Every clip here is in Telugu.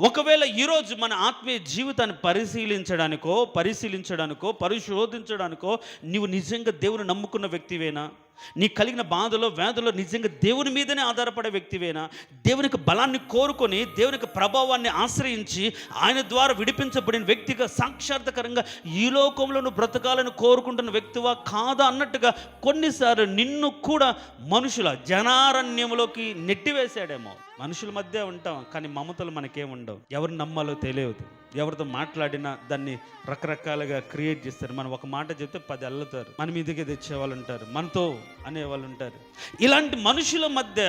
ఒకవేళ ఈరోజు మన ఆత్మీయ జీవితాన్ని పరిశీలించడానికో పరిశోధించడానికో నీవు నిజంగా దేవుని నమ్ముకున్న వ్యక్తివేనా? నీ కలిగిన బాధలో వ్యాధుల్లో నిజంగా దేవుని మీదనే ఆధారపడే వ్యక్తివేనా? దేవునికి బలాన్ని కోరుకొని దేవునికి ప్రభావాన్ని ఆశ్రయించి ఆయన ద్వారా విడిపించబడిన వ్యక్తిగా సాక్షాత్కరంగా ఈ లోకంలో నువ్వు బ్రతకాలని కోరుకుంటున్న వ్యక్తివా కాదా అన్నట్టుగా కొన్నిసార్లు నిన్ను కూడా మనుషుల జనారణ్యంలోకి నెట్టివేశాడేమో. మనుషుల మధ్య ఉంటాం, కానీ మమతలు మనకేముండవు. ఎవరిని నమ్మాలో తెలియదు. ఎవరితో మాట్లాడినా దాన్ని రకరకాలుగా క్రియేట్ చేస్తారు. మనం ఒక మాట చెప్తే 10 అల్లుతారు, మన మీదకే తెచ్చేవాళ్ళు ఉంటారు, మనతో అనేవాళ్ళు ఉంటారు. ఇలాంటి మనుషుల మధ్య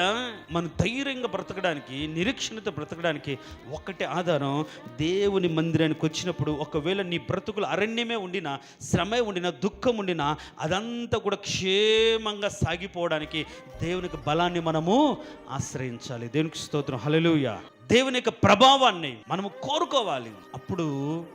మనం ధైర్యంగా బ్రతకడానికి, నిరీక్షణతో బ్రతకడానికి ఒక్కటే ఆధారం, దేవుని మందిరానికి వచ్చినప్పుడు ఒకవేళ నీ బ్రతుకులు అరణ్యమే ఉండినా, శ్రమే ఉండినా, దుఃఖం ఉండినా అదంతా కూడా క్షేమంగా సాగిపోవడానికి దేవునికి బలాన్ని మనము ఆశ్రయించాలి. దేవునికి స్తోత్రం, హల్లెలూయా. దేవుని యొక్క ప్రభావాన్ని మనము కోరుకోవాలి. అప్పుడు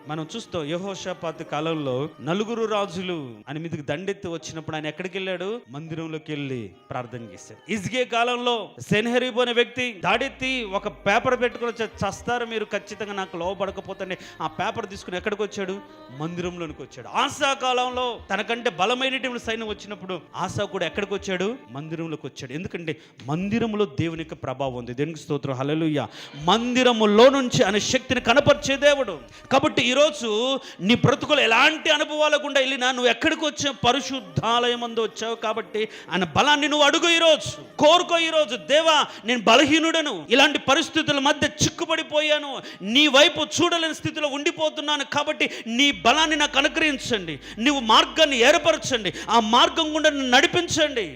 మనం చూస్తాం యెహోషాపాతు కాలంలో 4 రాజులు ఆయన మీదకి దండెత్తి వచ్చినప్పుడు ఆయన ఎక్కడికి వెళ్ళాడు? మందిరంలోకి వెళ్ళి ప్రార్థన చేశాడు. హిజ్కియా కాలంలో సెన్హెరీబు అనే వ్యక్తి దాడెత్తి ఒక పేపర్ పెట్టుకుని చస్తారు మీరు ఖచ్చితంగా నాకు లోబడకపోతే ఆ పేపర్ తీసుకుని ఎక్కడికి వచ్చాడు? మందిరంలోనికి వచ్చాడు. ఆసా కాలంలో తనకంటే బలమైనటువంటి సైన్యం వచ్చినప్పుడు ఆసా కూడా ఎక్కడికి వచ్చాడు? మందిరంలోకి వచ్చాడు. ఎందుకంటే మందిరంలో దేవుని యొక్క ప్రభావం ఉంది. దేవునికి స్తోత్రం, హల్లెలూయా. మందిరములో నుంచి అనే శక్తిని కనపరిచే దేవుడు. కాబట్టి ఈరోజు నీ బ్రతుకులు ఎలాంటి అనుభవాల గుండా వెళ్ళినా నువ్వు ఎక్కడికి వచ్చావు? పరిశుద్ధాలయం అందు వచ్చావు. కాబట్టి ఆయన బలాన్ని నువ్వు అడుగు, ఈరోజు కోరుకో. ఈరోజు దేవా, నేను బలహీనుడను, ఇలాంటి పరిస్థితుల మధ్య చిక్కుపడిపోయాను, నీ వైపు చూడలేని స్థితిలో ఉండిపోతున్నాను. కాబట్టి నీ బలాన్ని నాకు అనుగ్రహించండి, నీవు మార్గాన్ని ఏర్పరచండి, ఆ మార్గం గుండా నన్ను నడిపించండి.